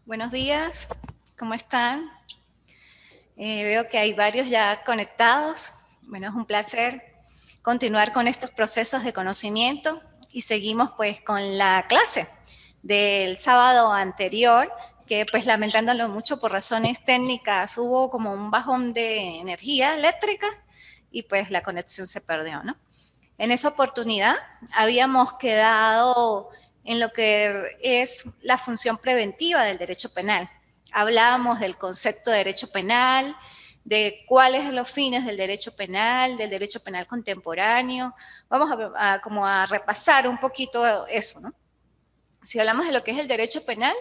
Buenos días, ¿cómo están? Veo que hay varios ya conectados. Bueno, es un placer continuar con estos procesos de conocimiento y seguimos pues con la clase del sábado anterior, que pues lamentándolo mucho por razones técnicas hubo como un bajón de energía eléctrica y pues la conexión se perdió, ¿no? En esa oportunidad habíamos quedado en lo que es la función preventiva del derecho penal. Hablábamos del concepto de derecho penal, de cuáles son los fines del derecho penal contemporáneo. Vamos como a repasar un poquito eso, ¿no? Si hablamos de lo que es el derecho penal,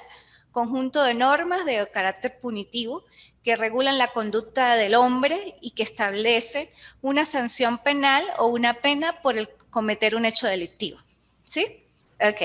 conjunto de normas de carácter punitivo que regulan la conducta del hombre y que establece una sanción penal o una pena por el cometer un hecho delictivo. ¿Sí? Ok.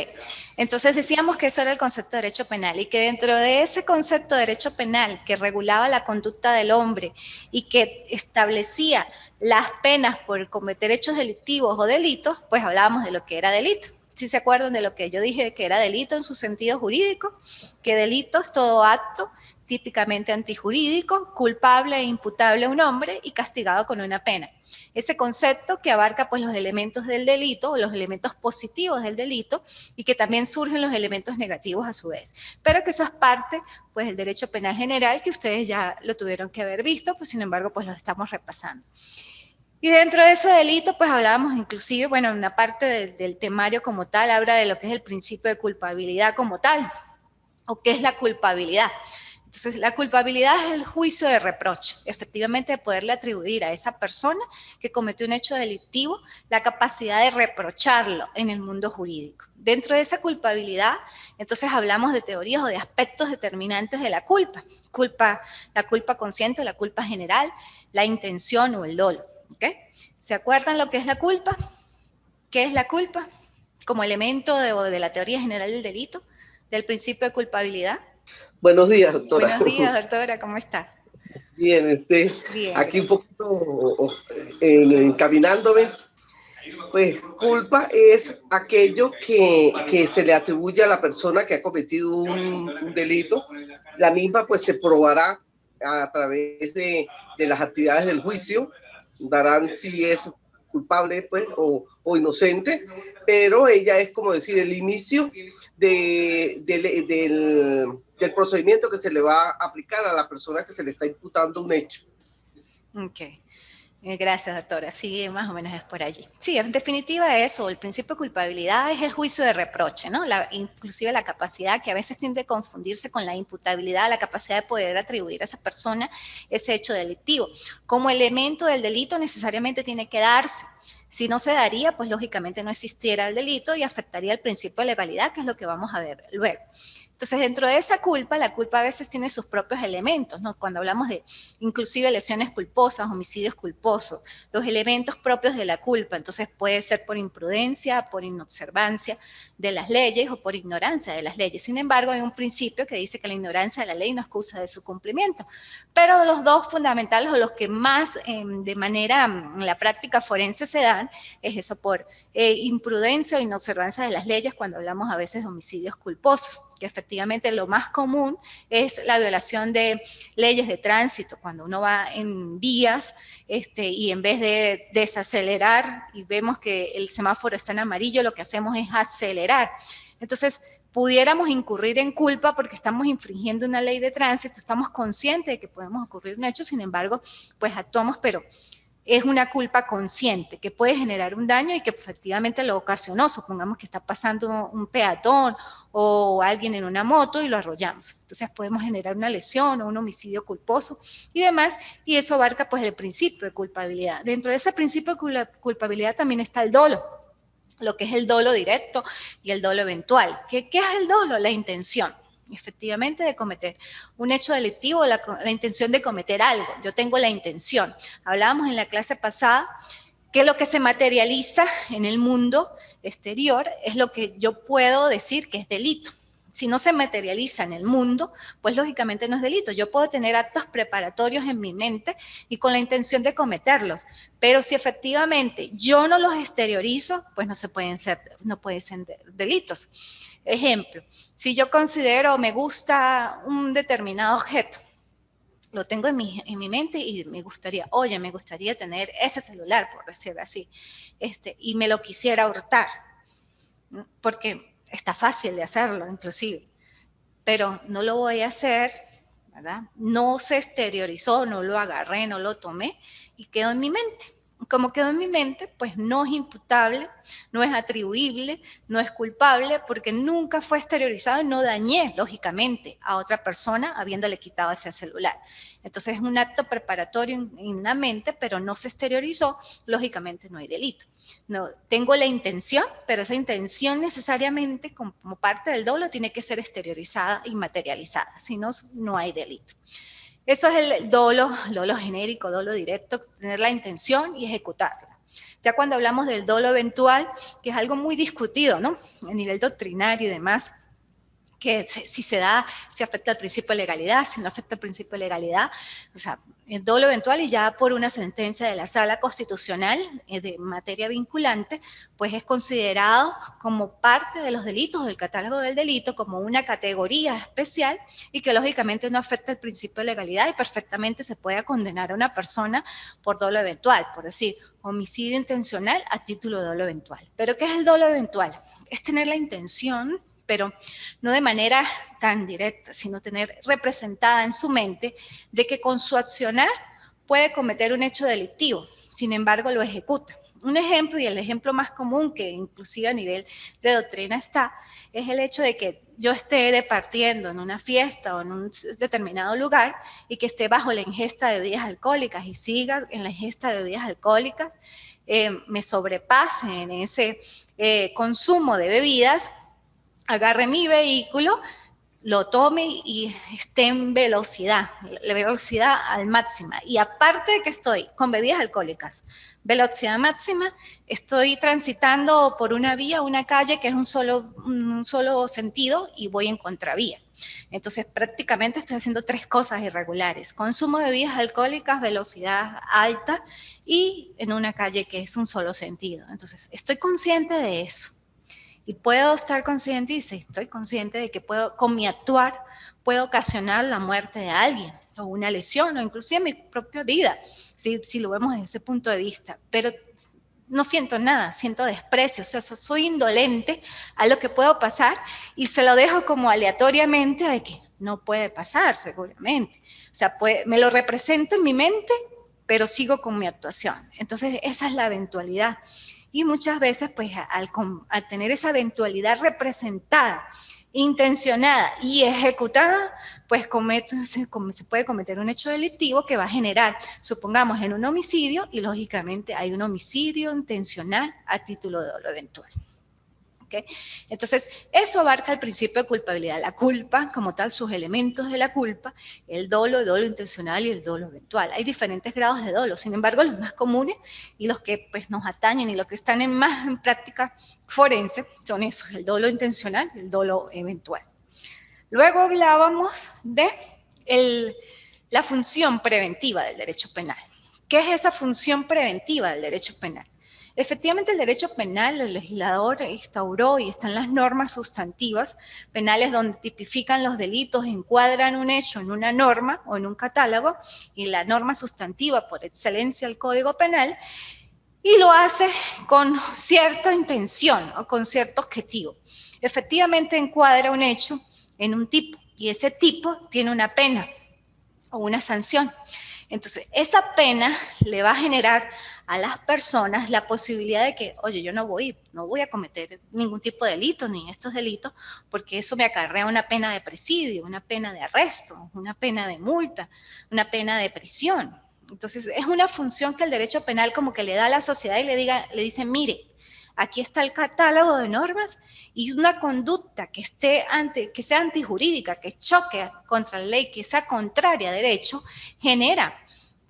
Entonces decíamos que eso era el concepto de derecho penal y que dentro de ese concepto de derecho penal que regulaba la conducta del hombre y que establecía las penas por cometer hechos delictivos o delitos, pues hablábamos de lo que era delito. Si se acuerdan de lo que yo dije que era delito en su sentido jurídico, que delito es todo acto típicamente antijurídico, culpable e imputable a un hombre y castigado con una pena. Ese concepto que abarca pues los elementos del delito o los elementos positivos del delito y que también surgen los elementos negativos a su vez. Pero que eso es parte pues del derecho penal general que ustedes ya lo tuvieron que haber visto, pues sin embargo pues lo estamos repasando. Y dentro de ese delito, pues hablábamos inclusive, bueno, una parte del temario como tal habla de lo que es el principio de culpabilidad como tal, o qué es la culpabilidad. Entonces, la culpabilidad es el juicio de reproche, efectivamente de poderle atribuir a esa persona que cometió un hecho delictivo la capacidad de reprocharlo en el mundo jurídico. Dentro de esa culpabilidad, entonces hablamos de teorías o de aspectos determinantes de la culpa. La culpa consciente o la culpa general, la intención o el dolo. ¿Okay? ¿Se acuerdan lo que es la culpa? ¿Qué es la culpa? Como elemento de la teoría general del delito, del principio de culpabilidad. Buenos días, doctora. Buenos días, doctora, ¿cómo está? Bien, Bien, aquí un gracias. poquito encaminándome. Pues culpa es aquello que se le atribuye a la persona que ha cometido un delito. La misma pues se probará a través de las actividades del juicio, darán si es culpable pues o inocente, pero ella es como decir el inicio del procedimiento que se le va a aplicar a la persona que se le está imputando un hecho. Ok. Gracias, doctora. Sí, más o menos es por allí. Sí, en definitiva eso, el principio de culpabilidad es el juicio de reproche, ¿no? Inclusive la capacidad que a veces tiende a confundirse con la imputabilidad, la capacidad de poder atribuir a esa persona ese hecho delictivo. Como elemento del delito necesariamente tiene que darse. Si no se daría, pues lógicamente no existiera el delito y afectaría el principio de legalidad, que es lo que vamos a ver luego. Entonces, dentro de esa culpa, la culpa a veces tiene sus propios elementos, ¿no? Cuando hablamos de inclusive lesiones culposas, homicidios culposos, los elementos propios de la culpa, entonces puede ser por imprudencia, por inobservancia de las leyes o por ignorancia de las leyes. Sin embargo, hay un principio que dice que la ignorancia de la ley no es causa de su cumplimiento. Pero los dos fundamentales o los que más de manera en la práctica forense se dan es eso por imprudencia o inobservancia de las leyes cuando hablamos a veces de homicidios culposos, que efectivamente lo más común es la violación de leyes de tránsito, cuando uno va en vías y en vez de desacelerar y vemos que el semáforo está en amarillo, lo que hacemos es acelerar. Entonces, pudiéramos incurrir en culpa porque estamos infringiendo una ley de tránsito, estamos conscientes de que podemos ocurrir un hecho, sin embargo, pues actuamos, pero es una culpa consciente que puede generar un daño y que efectivamente lo ocasionó. Supongamos que está pasando un peatón o alguien en una moto y lo arrollamos. Entonces podemos generar una lesión o un homicidio culposo y demás, y eso abarca pues el principio de culpabilidad. Dentro de ese principio de culpabilidad también está el dolo, lo que es el dolo directo y el dolo eventual. ¿Qué es el dolo? La intención efectivamente de cometer un hecho delictivo, la intención de cometer algo. Yo tengo la intención. Hablábamos en la clase pasada que lo que se materializa en el mundo exterior es lo que yo puedo decir que es delito. Si no se materializa en el mundo, pues lógicamente no es delito. Yo puedo tener actos preparatorios en mi mente y con la intención de cometerlos, pero si efectivamente yo no los exteriorizo, pues no pueden ser delitos. Ejemplo, si yo considero me gusta un determinado objeto, lo tengo en mi mente y me gustaría, oye, me gustaría tener ese celular, por decirlo así, y me lo quisiera hurtar, porque está fácil de hacerlo, inclusive, pero no lo voy a hacer, ¿verdad? No se exteriorizó, no lo agarré, no lo tomé y quedó en mi mente. Como quedó en mi mente, pues no es imputable, no es atribuible, no es culpable, porque nunca fue exteriorizado y no dañé, lógicamente, a otra persona habiéndole quitado ese celular. Entonces es un acto preparatorio en la mente, pero no se exteriorizó, lógicamente no hay delito. No, tengo la intención, pero esa intención necesariamente, como parte del dolo, tiene que ser exteriorizada y materializada, si no, no hay delito. Eso es el dolo genérico, dolo directo, tener la intención y ejecutarla. Ya cuando hablamos del dolo eventual, que es algo muy discutido, ¿no? A nivel doctrinario y demás, que si se da, si afecta al principio de legalidad, si no afecta al principio de legalidad, o sea, el dolo eventual y ya por una sentencia de la Sala Constitucional de materia vinculante, pues es considerado como parte de los delitos del catálogo del delito, como una categoría especial y que lógicamente no afecta al principio de legalidad y perfectamente se puede condenar a una persona por dolo eventual, por decir, homicidio intencional a título de dolo eventual. ¿Pero qué es el dolo eventual? Es tener la intención, pero no de manera tan directa, sino tener representada en su mente de que con su accionar puede cometer un hecho delictivo, sin embargo lo ejecuta. Un ejemplo, y el ejemplo más común que inclusive a nivel de doctrina está, es el hecho de que yo esté departiendo en una fiesta o en un determinado lugar y que esté bajo la ingesta de bebidas alcohólicas y siga en la ingesta de bebidas alcohólicas, me sobrepase en ese consumo de bebidas, agarre mi vehículo, lo tome y esté en velocidad, la velocidad al máxima. Y aparte de que estoy con bebidas alcohólicas, velocidad máxima, estoy transitando por una vía, una calle que es un solo sentido y voy en contravía. Entonces prácticamente estoy haciendo 3 cosas irregulares: consumo de bebidas alcohólicas, velocidad alta y en una calle que es un solo sentido. Entonces estoy consciente de eso. Y puedo estar consciente, y estoy consciente de que puedo, con mi actuar, puedo ocasionar la muerte de alguien, o una lesión, o inclusive mi propia vida, si lo vemos desde ese punto de vista. Pero no siento nada, siento desprecio, o sea, soy indolente a lo que puedo pasar y se lo dejo como aleatoriamente de que no puede pasar, seguramente. O sea, me lo represento en mi mente, pero sigo con mi actuación. Entonces, esa es la eventualidad. Y muchas veces, pues, al tener esa eventualidad representada, intencionada y ejecutada, pues se puede cometer un hecho delictivo que va a generar, supongamos, en un homicidio, y lógicamente hay un homicidio intencional a título de dolo eventual. ¿Okay? Entonces, eso abarca el principio de culpabilidad. La culpa, como tal, sus elementos de la culpa, el dolo intencional y el dolo eventual. Hay diferentes grados de dolo, sin embargo, los más comunes y los que pues, nos atañen y los que están más en práctica forense son esos, el dolo intencional y el dolo eventual. Luego hablábamos de la función preventiva del derecho penal. ¿Qué es esa función preventiva del derecho penal? Efectivamente, el derecho penal, el legislador instauró y están las normas sustantivas penales donde tipifican los delitos, encuadran un hecho en una norma o en un catálogo, y la norma sustantiva por excelencia el Código Penal, y lo hace con cierta intención o con cierto objetivo. Efectivamente, encuadra un hecho en un tipo y ese tipo tiene una pena o una sanción. Entonces, esa pena le va a generar a las personas la posibilidad de que, oye, yo no voy a cometer ningún tipo de delito, ni estos delitos, porque eso me acarrea una pena de presidio, una pena de arresto, una pena de multa, una pena de prisión. Entonces, es una función que el derecho penal como que le da a la sociedad y le dice, mire, aquí está el catálogo de normas y una conducta que sea antijurídica, que choque contra la ley, que sea contraria a derecho, genera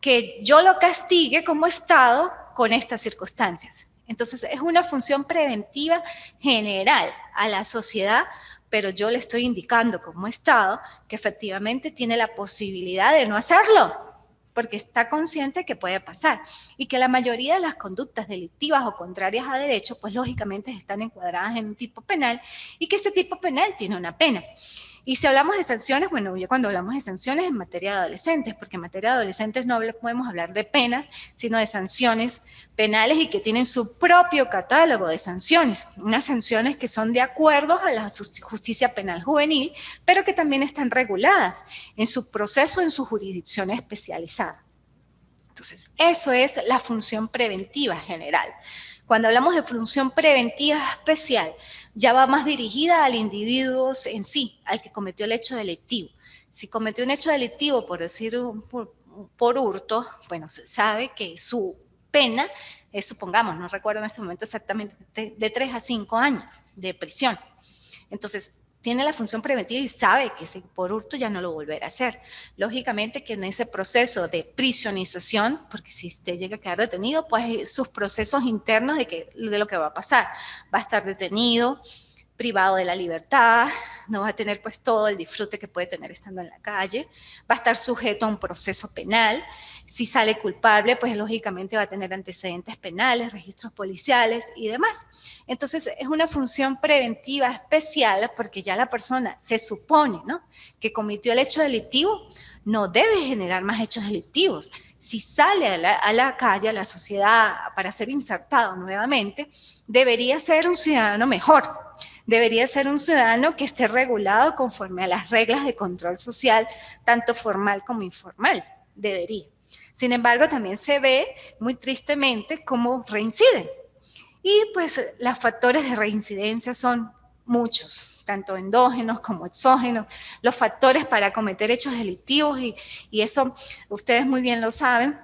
que yo lo castigue como Estado con estas circunstancias. Entonces, es una función preventiva general a la sociedad, pero yo le estoy indicando como Estado que efectivamente tiene la posibilidad de no hacerlo, porque está consciente que puede pasar y que la mayoría de las conductas delictivas o contrarias a derecho, pues lógicamente están encuadradas en un tipo penal y que ese tipo penal tiene una pena. Y si hablamos de sanciones, bueno, yo cuando hablamos de sanciones en materia de adolescentes, porque en materia de adolescentes no podemos hablar de penas, sino de sanciones penales y que tienen su propio catálogo de sanciones, unas sanciones que son de acuerdo a la justicia penal juvenil, pero que también están reguladas en su proceso, en su jurisdicción especializada. Entonces, eso es la función preventiva general. Cuando hablamos de función preventiva especial, ya va más dirigida al individuo en sí, al que cometió el hecho delictivo. Si cometió un hecho delictivo, por decir, por hurto, bueno, se sabe que su pena es, supongamos, no recuerdo en este momento exactamente, de 3 a 5 años de prisión. Entonces, tiene la función preventiva y sabe que si por hurto ya no lo volverá a hacer. Lógicamente que en ese proceso de prisionización, porque si usted llega a quedar detenido, pues sus procesos internos de lo que va a pasar. Va a estar detenido, privado de la libertad, no va a tener pues todo el disfrute que puede tener estando en la calle, va a estar sujeto a un proceso penal. Si sale culpable, pues lógicamente va a tener antecedentes penales, registros policiales y demás. Entonces es una función preventiva especial porque ya la persona se supone, ¿no?, que cometió el hecho delictivo, no debe generar más hechos delictivos. Si sale a la calle, a la sociedad, para ser insertado nuevamente, debería ser un ciudadano mejor. Debería ser un ciudadano que esté regulado conforme a las reglas de control social, tanto formal como informal. Debería. Sin embargo, también se ve muy tristemente cómo reinciden. Y pues los factores de reincidencia son muchos, tanto endógenos como exógenos, los factores para cometer hechos delictivos y eso ustedes muy bien lo saben,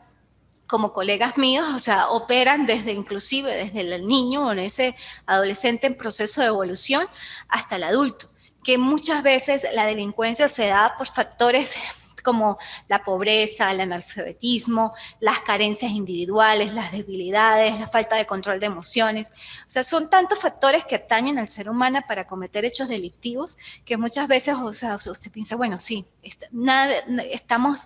como colegas míos, o sea, operan inclusive desde el niño o ese adolescente en proceso de evolución hasta el adulto, que muchas veces la delincuencia se da por factores como la pobreza, el analfabetismo, las carencias individuales, las debilidades, la falta de control de emociones. O sea, son tantos factores que atañen al ser humano para cometer hechos delictivos que muchas veces, o sea, usted piensa, bueno, sí, estamos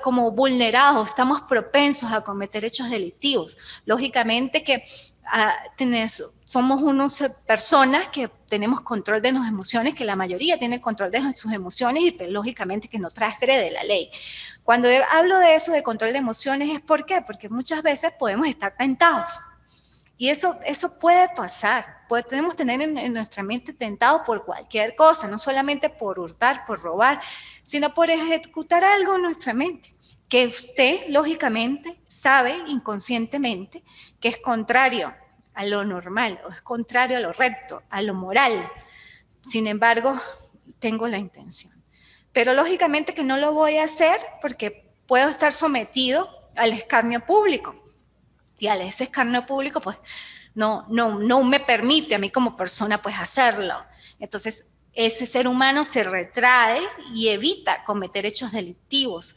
como vulnerados, estamos propensos a cometer hechos delictivos. Lógicamente que somos unas personas que tenemos control de nuestras emociones, que la mayoría tiene control de sus emociones y pues, lógicamente que no transgrede la ley. Cuando hablo de eso, de control de emociones, ¿es por qué? Porque muchas veces podemos estar tentados. Y eso puede pasar, podemos tener en nuestra mente tentado por cualquier cosa, no solamente por hurtar, por robar, sino por ejecutar algo en nuestra mente, que usted lógicamente sabe inconscientemente que es contrario a lo normal, o es contrario a lo recto, a lo moral. Sin embargo, tengo la intención. Pero lógicamente que no lo voy a hacer porque puedo estar sometido al escarnio público. Y al ese escarnio público, pues, no me permite a mí como persona, pues, hacerlo. Entonces, ese ser humano se retrae y evita cometer hechos delictivos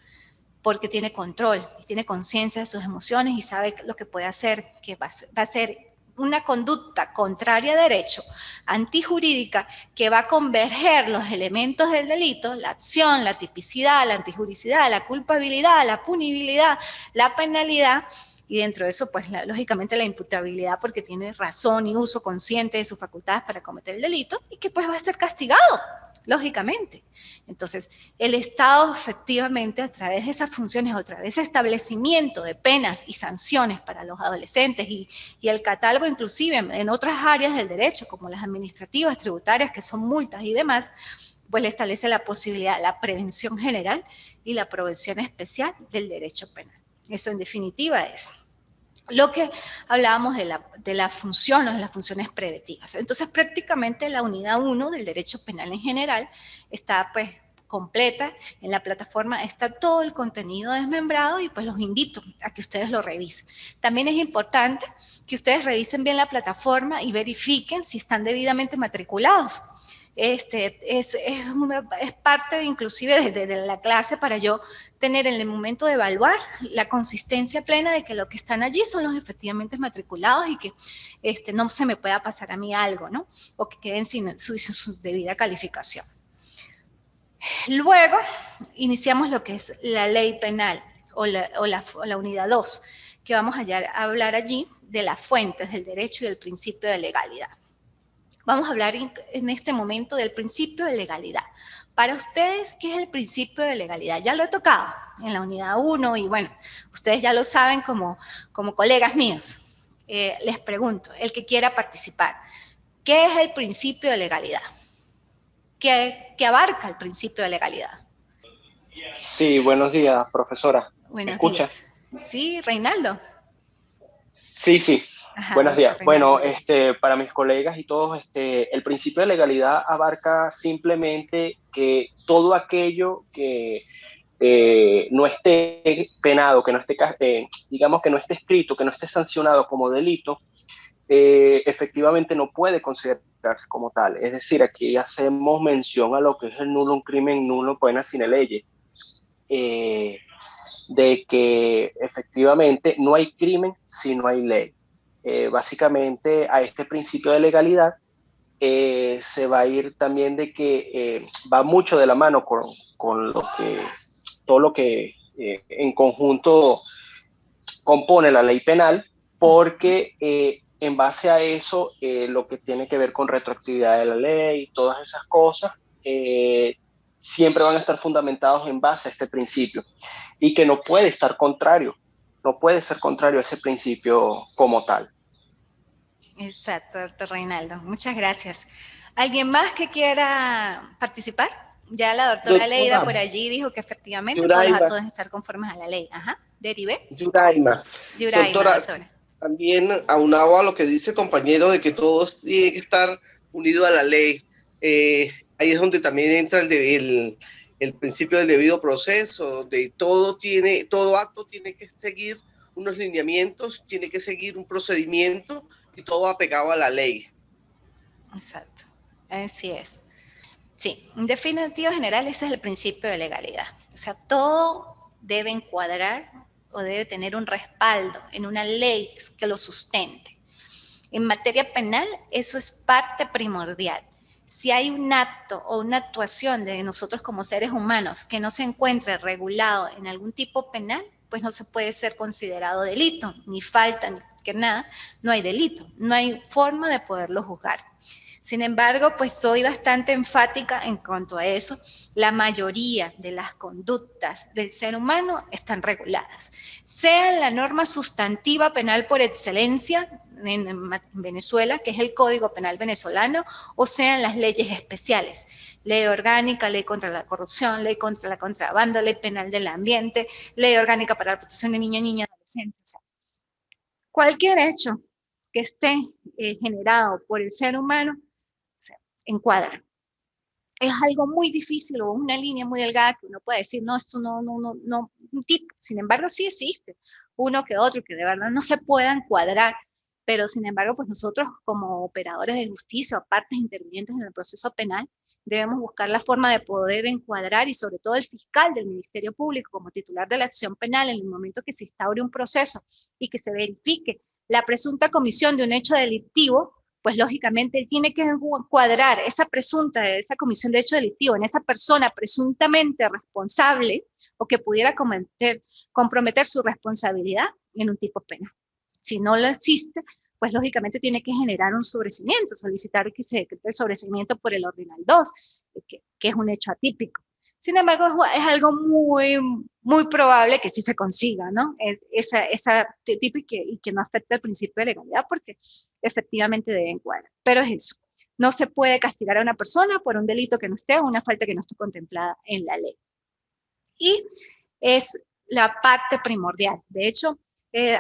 porque tiene control, tiene conciencia de sus emociones y sabe lo que puede hacer, que va a ser una conducta contraria a derecho, antijurídica, que va a converger los elementos del delito, la acción, la tipicidad, la antijuricidad, la culpabilidad, la punibilidad, la penalidad, y dentro de eso, pues lógicamente la imputabilidad porque tiene razón y uso consciente de sus facultades para cometer el delito y que pues va a ser castigado, lógicamente. Entonces, el Estado efectivamente a través de esas funciones, a través de ese establecimiento de penas y sanciones para los adolescentes y el catálogo inclusive en otras áreas del derecho, como las administrativas, tributarias, que son multas y demás, pues le establece la posibilidad, la prevención general y la provisión especial del derecho penal. Eso en definitiva es lo que hablábamos de la función o de las funciones preventivas. Entonces prácticamente la unidad 1 del derecho penal en general está pues completa, en la plataforma está todo el contenido desmembrado y pues los invito a que ustedes lo revisen. También es importante que ustedes revisen bien la plataforma y verifiquen si están debidamente matriculados. Es parte inclusive de la clase para yo tener en el momento de evaluar la consistencia plena de que lo que están allí son los efectivamente matriculados y que no se me pueda pasar a mí algo, ¿no? O que queden sin su debida calificación. Luego iniciamos lo que es la ley penal. o la unidad 2, que vamos a hablar allí de las fuentes del derecho y del principio de legalidad. Vamos a hablar en este momento del principio de legalidad. Para ustedes, ¿qué es el principio de legalidad? Ya lo he tocado en la unidad 1 y bueno, ustedes ya lo saben como colegas míos. Les pregunto, el que quiera participar, ¿qué es el principio de legalidad? ¿Qué abarca el principio de legalidad? Sí, buenos días, profesora. ¿Me Buenos días. escucha? Sí, Reinaldo. Sí, sí. Ajá, Buenos días. Reinaldo. Bueno, para mis colegas y todos, el principio de legalidad abarca simplemente que todo aquello que no esté penado, que no esté, digamos que no esté escrito, que no esté sancionado como delito, efectivamente no puede considerarse como tal. Es decir, aquí hacemos mención a lo que es el nulo un crimen, nulo pena sine lege. De que efectivamente no hay crimen si no hay ley. Básicamente a este principio de legalidad se va a ir también de que va mucho de la mano con todo lo que en conjunto compone la ley penal, porque en base a eso, lo que tiene que ver con retroactividad de la ley, todas esas cosas, siempre van a estar fundamentados en base a este principio y que no puede estar contrario, no puede ser contrario a ese principio como tal. Exacto, doctor Reinaldo. Muchas gracias. ¿Alguien más que quiera participar? Ya la doctora Leida por Doctora allí dijo que efectivamente todos los Yuraima, actos deben estar conformes a la ley. Ajá. Derivé. Yuraima. Yuraima, Doctora, doctora. también aunado a lo que dice el compañero de que todos tienen que estar unidos a la ley, ahí es donde también entra el principio del debido proceso, donde todo acto tiene que seguir unos lineamientos, tiene que seguir un procedimiento y todo apegado a la ley. Exacto. Así es. Sí, en definitiva general ese es el principio de legalidad. O sea, todo debe encuadrar o debe tener un respaldo en una ley que lo sustente. En materia penal, eso es parte primordial. Si hay un acto o una actuación de nosotros como seres humanos que no se encuentre regulado en algún tipo penal, pues no se puede ser considerado delito, ni falta, ni que nada, no hay delito, no hay forma de poderlo juzgar. Sin embargo, pues soy bastante enfática en cuanto a eso. La mayoría de las conductas del ser humano están reguladas, sea en la norma sustantiva penal por excelencia en Venezuela, que es el Código Penal venezolano, o sea en las leyes especiales, ley orgánica, ley contra la corrupción, ley contra la contrabando, ley penal del ambiente, ley orgánica para la protección de niñas, niñas, adolescentes. O sea, cualquier hecho que esté generado por el ser humano se encuadra. Es algo muy difícil o una línea muy delgada que uno puede decir, no, esto no, un tipo. Sin embargo, sí existe uno que otro que de verdad no se puedan cuadrar, pero sin embargo, pues nosotros como operadores de justicia o partes intervinientes en el proceso penal, debemos buscar la forma de poder encuadrar y sobre todo el fiscal del Ministerio Público como titular de la acción penal en el momento que se instaure un proceso y que se verifique la presunta comisión de un hecho delictivo, pues lógicamente él tiene que encuadrar esa esa comisión de hecho delictivo en esa persona presuntamente responsable o que pudiera comprometer su responsabilidad en un tipo penal. Si no lo existe, pues lógicamente tiene que generar un sobreseimiento, solicitar que se decrete el sobreseimiento por el ordinal 2, que es un hecho atípico. Sin embargo, es algo muy probable que sí se consiga, ¿no? Esa tipo y que no afecta el principio de legalidad porque efectivamente debe encuadrar. Pero es eso. No se puede castigar a una persona por un delito que no esté o una falta que no esté contemplada en la ley. Y es la parte primordial. De hecho,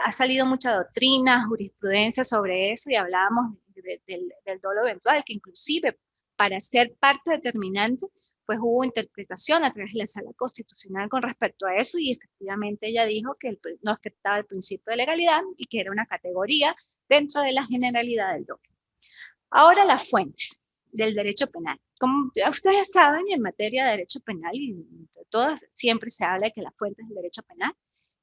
ha salido mucha doctrina, jurisprudencia sobre eso y hablábamos del dolo eventual, que inclusive para ser parte determinante, pues hubo interpretación a través de la Sala Constitucional con respecto a eso y efectivamente ella dijo que no afectaba el principio de legalidad y que era una categoría dentro de la generalidad del dolo. Ahora las fuentes del derecho penal. Como ustedes saben, en materia de derecho penal, y entre todas, siempre se habla de que las fuentes del derecho penal,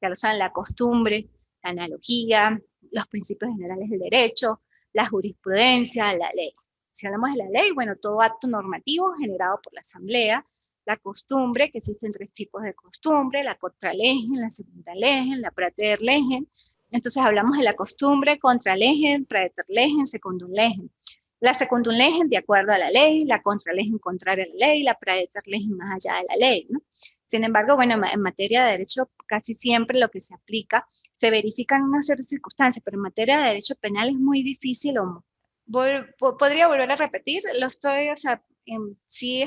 ya lo saben, la costumbre, la analogía, los principios generales del derecho, la jurisprudencia, la ley. Si hablamos de la ley, bueno, todo acto normativo generado por la Asamblea, la costumbre, que existen 3 tipos de costumbre, la contralegen, la secundalegen, la praeterlegen. Entonces hablamos de la costumbre, contralegen, praeterlegen, secundulegen. La secundulegen de acuerdo a la ley, la contralegen contraria a la ley, la praeterlegen más allá de la ley, ¿no? Sin embargo, bueno, en materia de derecho casi siempre lo que se aplica, se verifican una serie de circunstancias, pero en materia de derecho penal es muy difícil. Podría volver a repetir, o sea, sí,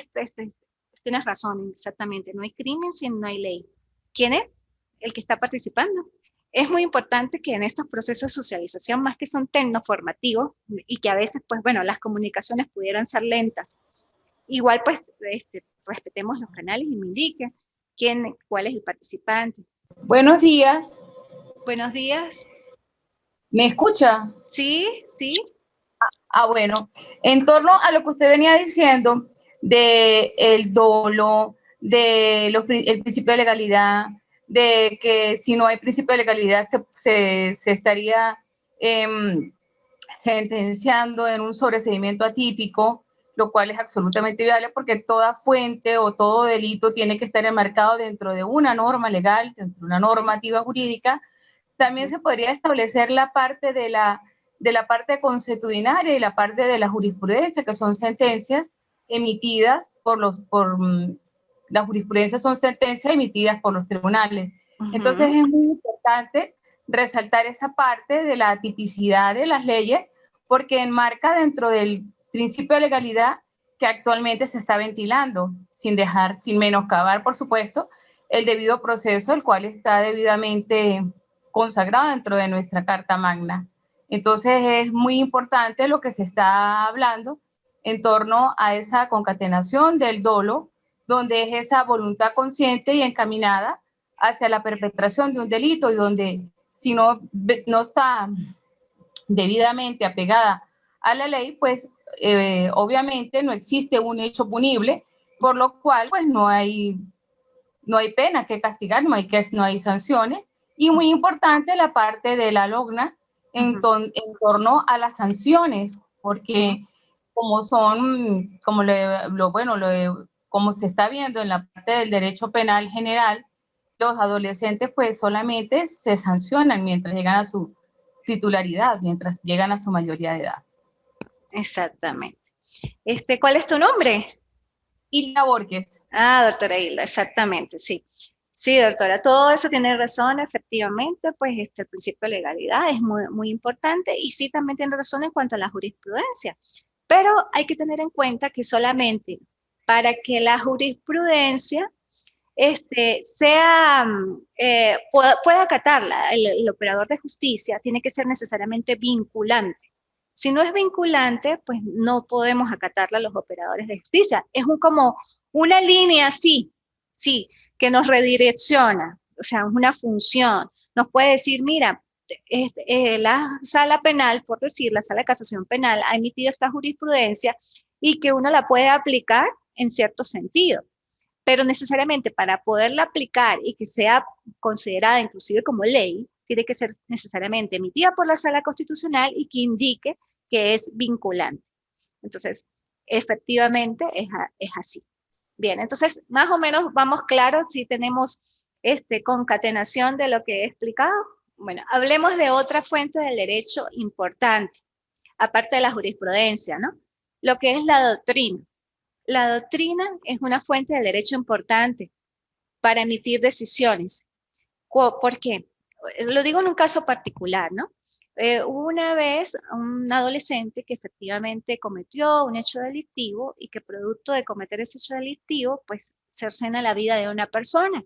tienes razón, exactamente, no hay crimen si no hay ley. ¿Quién es? El que está participando. Es muy importante que en estos procesos de socialización, más que son tecnoformativos, y que a veces, pues bueno, las comunicaciones pudieran ser lentas, igual pues respetemos los canales y me indiquen cuál es el participante. Buenos días. Buenos días. ¿Me escucha? Sí, sí. Bueno, en torno a lo que usted venía diciendo de el dolo, de el principio de legalidad, de que si no hay principio de legalidad se estaría sentenciando en un sobreseimiento atípico, lo cual es absolutamente viable porque toda fuente o todo delito tiene que estar enmarcado dentro de una norma legal, dentro de una normativa jurídica. También se podría establecer la parte de la parte consuetudinaria y la parte de la jurisprudencia, que son sentencias emitidas la jurisprudencia son sentencias emitidas por los tribunales. Entonces es muy importante resaltar esa parte de la tipicidad de las leyes, porque enmarca dentro del principio de legalidad que actualmente se está ventilando, sin menoscabar, por supuesto, el debido proceso, el cual está debidamente consagrado dentro de nuestra Carta Magna. Entonces es muy importante lo que se está hablando en torno a esa concatenación del dolo, donde es esa voluntad consciente y encaminada hacia la perpetración de un delito y donde si no está debidamente apegada a la ley, pues obviamente no existe un hecho punible, por lo cual pues no hay pena que castigar, no hay sanciones. Y muy importante la parte de la logna en torno a las sanciones, porque como se está viendo en la parte del derecho penal general, los adolescentes pues solamente se sancionan mientras llegan a su titularidad, mientras llegan a su mayoría de edad. Exactamente. ¿Cuál es tu nombre? Hilda Borges. Doctora Hilda, exactamente, sí. Sí, doctora, todo eso tiene razón, efectivamente, pues el principio de legalidad es muy, muy importante y sí también tiene razón en cuanto a la jurisprudencia, pero hay que tener en cuenta que solamente para que la jurisprudencia pueda acatarla, el operador de justicia tiene que ser necesariamente vinculante. Si no es vinculante, pues no podemos acatarla a los operadores de justicia. Es como una línea, sí, que nos redirecciona, o sea, es una función. Nos puede decir, mira, la sala penal, por decir, la sala de casación penal ha emitido esta jurisprudencia y que uno la puede aplicar en cierto sentido. Pero necesariamente para poderla aplicar y que sea considerada inclusive como ley, tiene que ser necesariamente emitida por la Sala Constitucional y que indique que es vinculante. Entonces, efectivamente es así. Bien, entonces, más o menos vamos claros si tenemos concatenación de lo que he explicado. Bueno, hablemos de otra fuente del derecho importante, aparte de la jurisprudencia, ¿no? Lo que es la doctrina. La doctrina es una fuente del derecho importante para emitir decisiones. ¿Por qué? Lo digo en un caso particular, ¿no? Hubo una vez un adolescente que efectivamente cometió un hecho delictivo y que producto de cometer ese hecho delictivo, pues cercena la vida de una persona.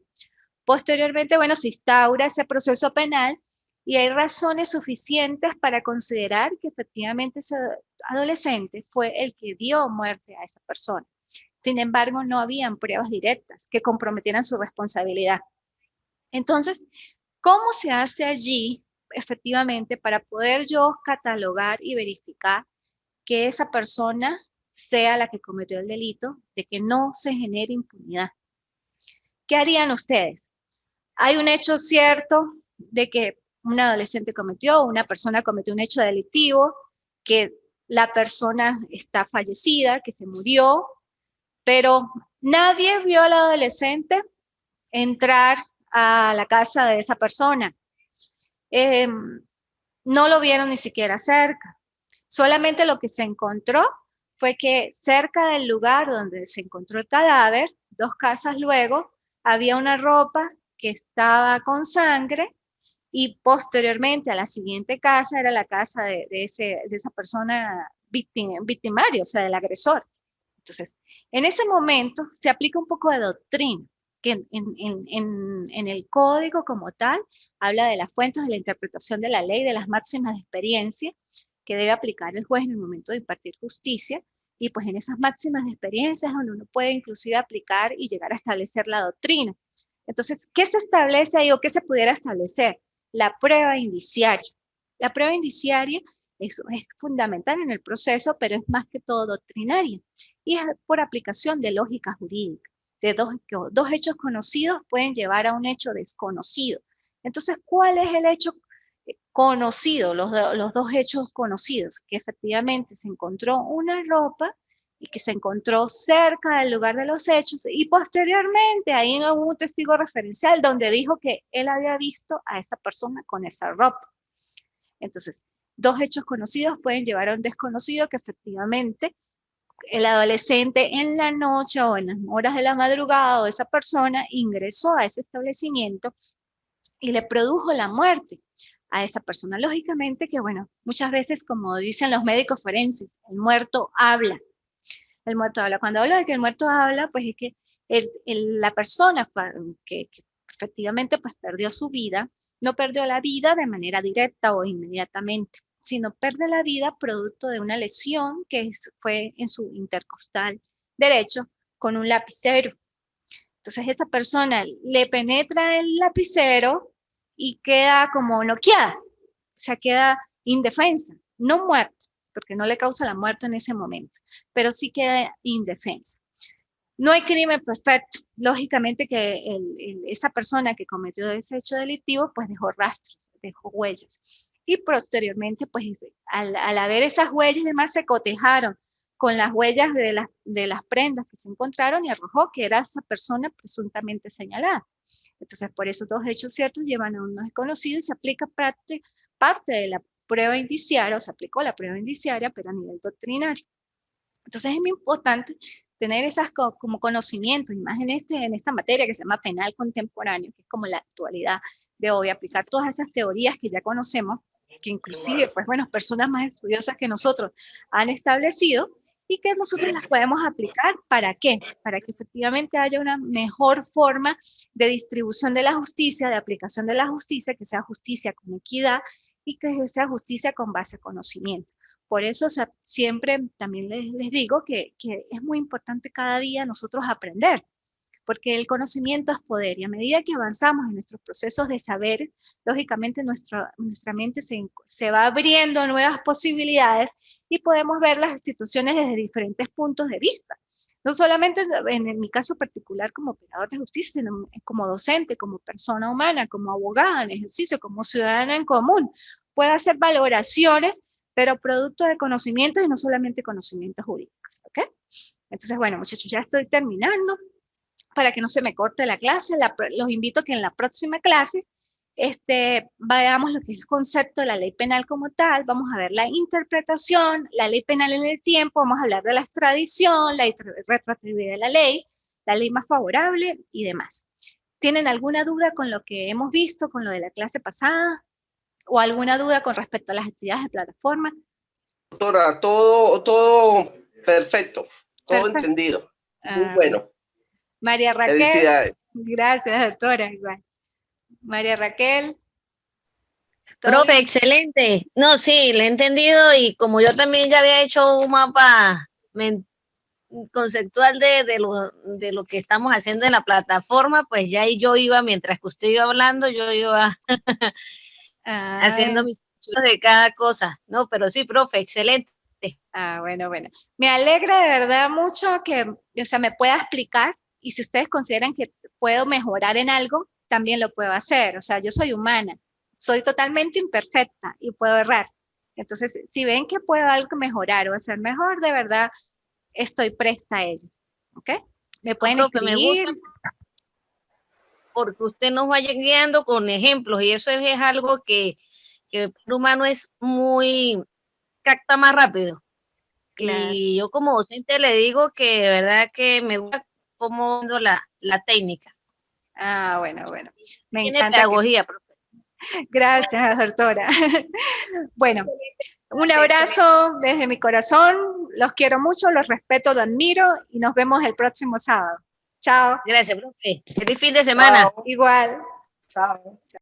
Posteriormente, bueno, se instaura ese proceso penal y hay razones suficientes para considerar que efectivamente ese adolescente fue el que dio muerte a esa persona. Sin embargo, no habían pruebas directas que comprometieran su responsabilidad. Entonces, ¿cómo se hace allí, efectivamente, para poder yo catalogar y verificar que esa persona sea la que cometió el delito, de que no se genere impunidad? ¿Qué harían ustedes? Hay un hecho cierto de que un adolescente una persona cometió un hecho delictivo, que la persona está fallecida, que se murió, pero nadie vio al adolescente entrar a la casa de esa persona. No lo vieron ni siquiera cerca. Solamente lo que se encontró fue que cerca del lugar donde se encontró el cadáver, 2 casas luego, había una ropa que estaba con sangre, y posteriormente a la siguiente casa era la casa de esa persona victimaria, o sea, del agresor. Entonces, en ese momento se aplica un poco de doctrina, que en el código como tal habla de las fuentes de la interpretación de la ley, de las máximas de experiencia que debe aplicar el juez en el momento de impartir justicia, y pues en esas máximas de experiencia es donde uno puede inclusive aplicar y llegar a establecer la doctrina. Entonces, ¿qué se establece ahí o qué se pudiera establecer? La prueba indiciaria. La prueba indiciaria es fundamental en el proceso, pero es más que todo doctrinaria, y es por aplicación de lógica jurídica. De dos hechos conocidos pueden llevar a un hecho desconocido. Entonces, ¿cuál es el hecho conocido? Los 2 hechos conocidos, que efectivamente se encontró una ropa y que se encontró cerca del lugar de los hechos, y posteriormente ahí hubo un testigo referencial donde dijo que él había visto a esa persona con esa ropa. Entonces, 2 hechos conocidos pueden llevar a un desconocido que efectivamente el adolescente en la noche o en las horas de la madrugada o esa persona ingresó a ese establecimiento y le produjo la muerte a esa persona. Lógicamente que, bueno, muchas veces, como dicen los médicos forenses, el muerto habla. El muerto habla. Cuando hablo de que el muerto habla, pues es que la persona que efectivamente pues perdió su vida, no perdió la vida de manera directa o inmediatamente, sino pierde la vida producto de una lesión que fue en su intercostal derecho con un lapicero. Entonces esa persona le penetra el lapicero y queda como noqueada, o sea, queda indefensa, no muerta, porque no le causa la muerte en ese momento, pero sí queda indefensa. No hay crimen perfecto. Lógicamente que esa persona que cometió ese hecho delictivo, pues dejó rastros, dejó huellas. Y posteriormente, pues al haber esas huellas y demás, se cotejaron con las huellas de las prendas que se encontraron y arrojó que era esa persona presuntamente señalada. Entonces, por esos 2 hechos ciertos llevan a un desconocido y se aplica parte de la prueba indiciaria, o se aplicó la prueba indiciaria, pero a nivel doctrinario. Entonces es muy importante tener esas como conocimientos, y más en esta materia que se llama penal contemporáneo, que es como la actualidad de hoy, aplicar todas esas teorías que ya conocemos, que inclusive, pues bueno, personas más estudiosas que nosotros han establecido, y que nosotros las podemos aplicar. ¿Para qué? Para que efectivamente haya una mejor forma de distribución de la justicia, de aplicación de la justicia, que sea justicia con equidad y que sea justicia con base a conocimiento. Por eso, o sea, siempre también les digo que es muy importante cada día nosotros aprender, porque el conocimiento es poder, y a medida que avanzamos en nuestros procesos de saberes, lógicamente nuestra mente se va abriendo a nuevas posibilidades y podemos ver las situaciones desde diferentes puntos de vista. No solamente en mi caso particular como operador de justicia, sino como docente, como persona humana, como abogada en ejercicio, como ciudadana en común. Puedo hacer valoraciones, pero producto de conocimientos y no solamente conocimientos jurídicos, ¿ok? Entonces, bueno, muchachos, ya estoy terminando. Para que no se me corte la clase, los invito a que en la próxima clase veamos lo que es el concepto de la ley penal como tal, vamos a ver la interpretación, la ley penal en el tiempo, vamos a hablar de la extradición, la retroactividad de la ley más favorable y demás. ¿Tienen alguna duda con lo que hemos visto, con lo de la clase pasada? ¿O alguna duda con respecto a las actividades de plataforma? Doctora, todo perfecto, todo entendido. Muy bueno. María Raquel. Felicidades. Gracias, doctora. Igual. María Raquel. Profe, excelente. No, sí, le he entendido, y como yo también ya había hecho un mapa conceptual de lo que estamos haciendo en la plataforma, pues ya yo iba, mientras que usted iba hablando, yo iba haciendo mis chulos de cada cosa. No, pero sí, profe, excelente. Bueno. Me alegra de verdad mucho que, o sea, me pueda explicar, y si ustedes consideran que puedo mejorar en algo, también lo puedo hacer. O sea, yo soy humana, soy totalmente imperfecta y puedo errar. Entonces, si ven que puedo algo mejorar o hacer mejor, de verdad, estoy presta a ello. ¿ok? Me pueden Profe, me escribir. gusta porque usted nos vaya guiando con ejemplos y eso es algo que el ser humano es muy, capta más rápido. Claro. Y yo como docente le digo que de verdad que me gusta cómo viendo la técnica. Ah, bueno. Me Tiene encanta. pedagogía, profe. Gracias, doctora. Bueno, un abrazo desde mi corazón. Los quiero mucho, los respeto, los admiro y nos vemos el próximo sábado. Chao. Gracias, profe. Feliz fin de semana. Chao. Igual. Chao.